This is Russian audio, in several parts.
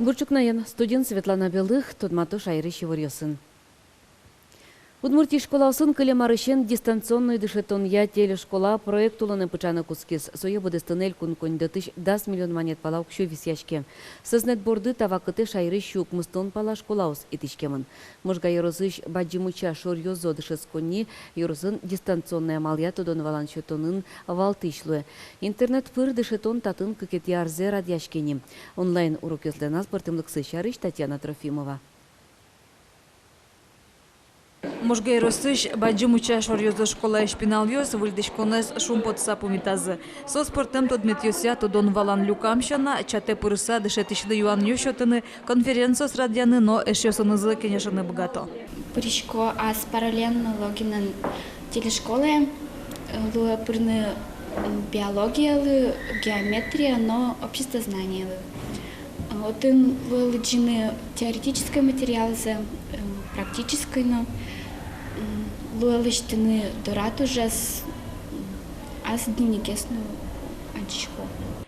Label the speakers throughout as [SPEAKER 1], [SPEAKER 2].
[SPEAKER 1] Бурчукнаен студент Светлана Белых, Тодмату Шайры Щеворьосын. Удмуртий школасын кылемарышен дистанционный дышетонья телешкола проект уланы пычаны кускис. Сое будестынель кун-куньдытыш 10 миллион монет палау кшу висяшке. Сознет борды тавакыты Шайры Щук мыстон пала школаус итишкемын. Можга ерозыш баджимуча шорьозо дышесконни, ерозын дистанционная малия тодон валан шетонын валтышлуе. Интернет пыр дышетон татын кыкет ярзе радяшкени. Онлайн урок ёзленас бартымлыксы Шарыш Татьяна Трофимова.
[SPEAKER 2] Можгай росыш баджимуча шорьозо школа шпиналёс выльдышконес шумпотса пумитазы. Со спортем тодметьёся тодон валан люкамщана, чате пырыса дышетишлы юан ёшотыны конференциос радяны, но эшёсынызы кенешаны богато.
[SPEAKER 3] Пырышко аз параллельно логинен телешколы, луа пырны биология, геометрия, но обществознание. Один лыджины теоретической материалы, практической, но луалыштыны дорат уже аз дневникесну антишко.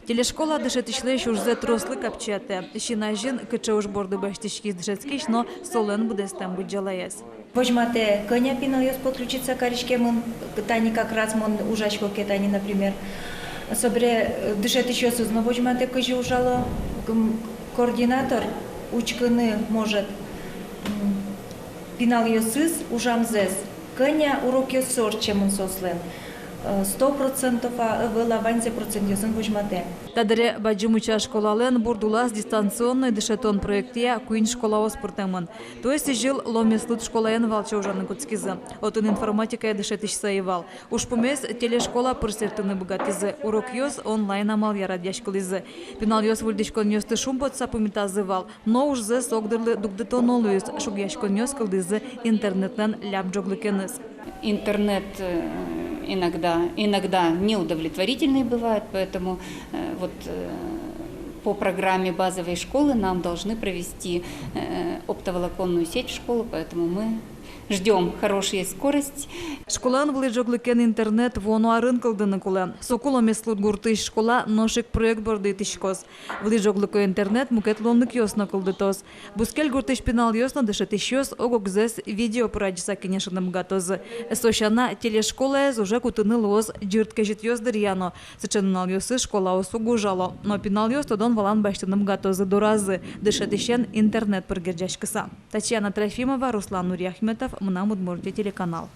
[SPEAKER 2] Телешкола дышетишлы шурзе трослы капчате. Щинажин кычауш борды баштишки дышецкиш, но солен будестем буджалаес.
[SPEAKER 4] Возьмате коня пиналёс подключиться каришкемын, тани как раз мон ужачко кетани, например. Собре дышетишёс узно возьмате кыжи ужало координатор учкыны может пиналёсыз ужамзес. Коня урок ёсор чемын сослен. 100% вылаванзе процент возьмате.
[SPEAKER 2] Тадыре баджимуча школален бурдулас дистанционный дышетон проекте куин школа спортемын. То есть жил ломеслут школаен валча ужаны куцкизы. Отын информатика дышетиш саевал. Уж помес телешкола пырсертыны богатизы. Урок ёс онлайн амал ярадяшкализы. Пинал ёс вульдишкон ёсты шумпотса пумитазывал. Но уж зе согдырлы дугдетонолуюс шугяшкон ёс кылдызы интернеттен ляпджоглыкеныз.
[SPEAKER 5] Интернет иногда неудовлетворительный бывает, поэтому по программе базовой школы нам должны провести оптоволоконную сеть в школу, поэтому мы ждем хорошую скорость.
[SPEAKER 2] Школан влежоглыкен интернет вону арын кылдыны кулы. Сокуло меслут гуртыш школа ношик проект борды тишкос. Влежоглыко интернет мукет лонлык ёсна кылдытос. Бускель гуртыш пинал ёсна дышетиш ёс огогзес видео пыраджиса кенешаным гатозы. Сошана телешкола уже кутыны лоз джиртке жит ёс дырьяно. Сычынал ёсы школа осу гужало. Но пинал ёс тодон валан баштыным гатозы доразы. Дышетишен интернет пыргерджашкыса. Татьяна Трофимова, Руслан Нурьяхметов, Мнам Удмуртия телеканал.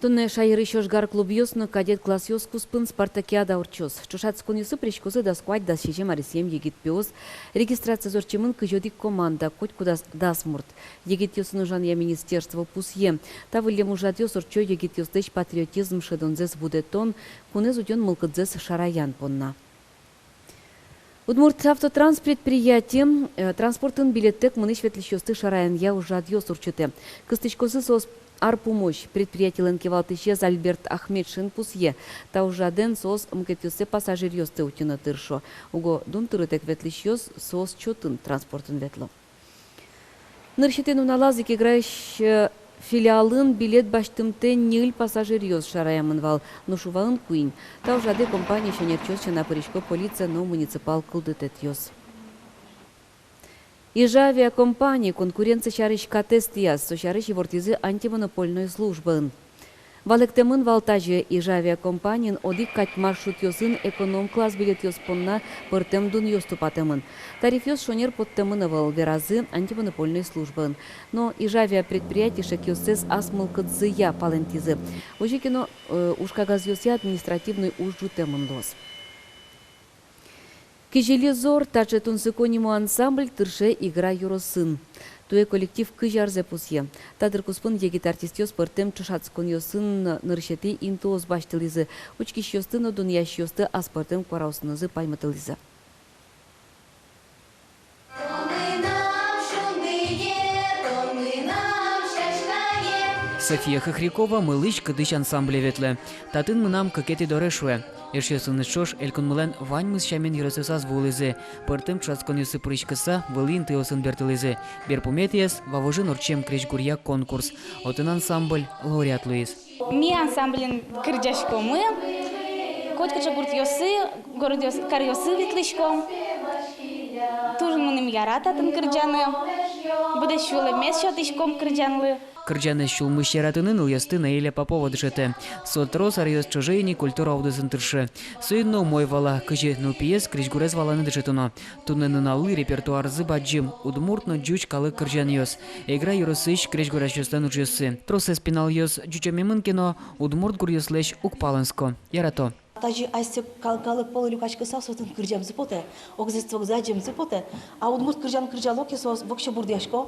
[SPEAKER 1] Тонне Шайры Щожгар клуб ёсны кадет класс ёс куспын спартакиада урчос. Чушацкун ёсы пришкозы да сквать да шежем арисем егит пёс. Регистрация зорчымын кыжодик команда коть кудас дасмурт. Егит ёсын ужан я министерство пусье. Тавылем ужат ёс урчо егит ёстэч патриотизм шедонзес будетон. Кунез удён мылкыдзес шараян понна. Удмурт автотранс предприятием транспортын билеттек мыныш ветлищёсты шараян я ужат ёс урчыте. Кыстычкозы сос Арпумощь предприятиелен кевалтышез Альберт Ахмедшин пусье. Та ужаден сос мкетюсе пассажир ёсты утина тыршо. Уго дун тырытек ветлищёс сос чотын транспортын ветло. Нырщетен уналазик играющ филиалын билет баштымте нил пассажир ёс шараямын вал. Нушувалын куин. Та ужаде компания шенерчёс чана паришко полиция но муниципал кылдытет ёс. Ижавия компании конкуренция шарышка тестияс, со шарыш вортизы антимонопольной службы. Валектемын валтажи Ижавия компаниян одик кать маршрут ёсын эконом-класс билет ёс понна пыртем дун ёступатемын. Тариф ёс шонер подтемын вал веразы антимонопольной службы. Но Ижавия предприятишек ёсез асмылкыдзы я палентизы. Ожикино ушкагаз ёсы административный ужжутемын лос. Кижелезор тачетун сыкониму ансамбль тырше игра юросын. Туе коллектив кыжарзе пусье. Тадыр куспын егит артист ёс пыртем чушацкон ёсын ныршети интуоз баштылизы. Учкиш ёсты но дуньяш ёсты аспыртем квараусынызы пайматылизы.
[SPEAKER 6] София Хохрякова мылыш кыдыш ансамбле ветле. Татын мынам кыкети дорешуе. Ершесыны шош элкон мылен ваньмыз шамен еросесаз вулызе. Пыртым чацкон юсы прышкыса вылын тыосын бертылызе. Берпуметиес вавожын орчем крещгурья конкурс. Отын ансамбль лауреат Луис.
[SPEAKER 3] Ми ансамблен кырджашко мы. Котка чабурт ёсы, город кар ёсы ветлышко. Тоже муним ярататын кырджаны. Буде шулы мес шотишком кырджанлы.
[SPEAKER 6] Кырджаны шулмыш яратынын ыльысты Наиля Попова дышыты. Сотрос арьёс чужейни культура аудысын тыршы. Сойынно мой вала, кыжы нупиес кричгурез валаны дышытыно. Туннын алы репертуар зыбаджим, удмуртно джуч калы кырджан ёс. Игра юрысыш кричгураш ёстан ужысы. Процесс пенал ёс джучамемын кино, удмурт гурьёслеш укпалынско. Ярато.
[SPEAKER 7] Тажи айсы калкалык полы люкачка сасотын кырджам зыпоте, огзествок заджем зыпоте, а удмурт кырджан кырджалок есос вокше бурдяшко.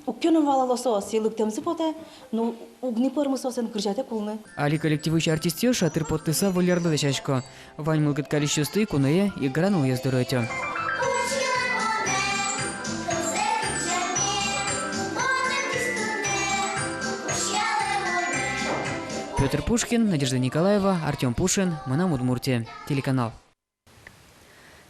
[SPEAKER 7] Уккёнын валалосо силыктем зыпоте, ну угни пырмысосен кырджате кулны.
[SPEAKER 6] Али коллективыш артист ёш атыр подтыса вылярды дешашко. Вань мылгыт калищёсты кунае игранул ездырöтё. Петр Пушкин, Надежда Николаева, Артем Пушин, Мынам Удмуртия, телеканал.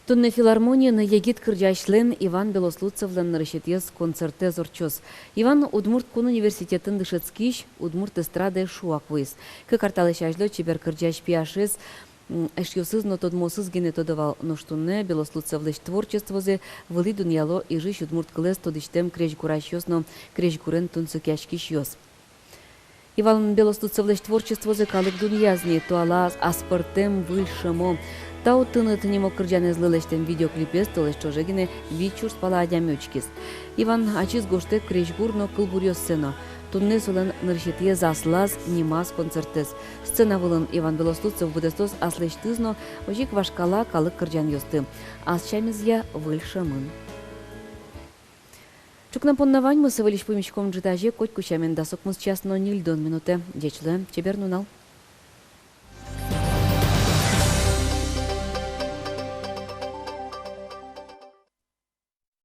[SPEAKER 1] Тунне филармонияны егит кырджашлен Иван Белослуцевлен нарышетес концерте зорчос. Иван Удмурт кун университетін дышецкиш, Удмурт эстрады шуак выз. Кыкарталы шажло чебер кырджаш пиашыз, эшьёсыз, но тодмосыз генетодовал ноштунне Белослуцевлеш творчествозе вылы дуньяло и жиш Удмурт кылес тодиштем креш гурашёсно, креш гурен тунцукяшкиш ёс. Иван Белослуцевлеш творчествозе калык дуньязни, туала аспортем выльшемо. Тау тыныт немо кырджаны злылештен видеоклипес толеш чожегине вичур спала адямёчкис. Иван ачиз гоште кречгурно кылбурьё сцена. Тунне солен ныршетие заслаз нимас концертес. Сцена вылын Иван Белослуцев будестос аслештызно ожик вашкала калык кырджан ёсты. Асчамизья выльшемын. Чукнапоннавань мы сывылиш помещиком джитаже коть кучамен дасок мыс час 0 минуты. Дечлы чебернунал.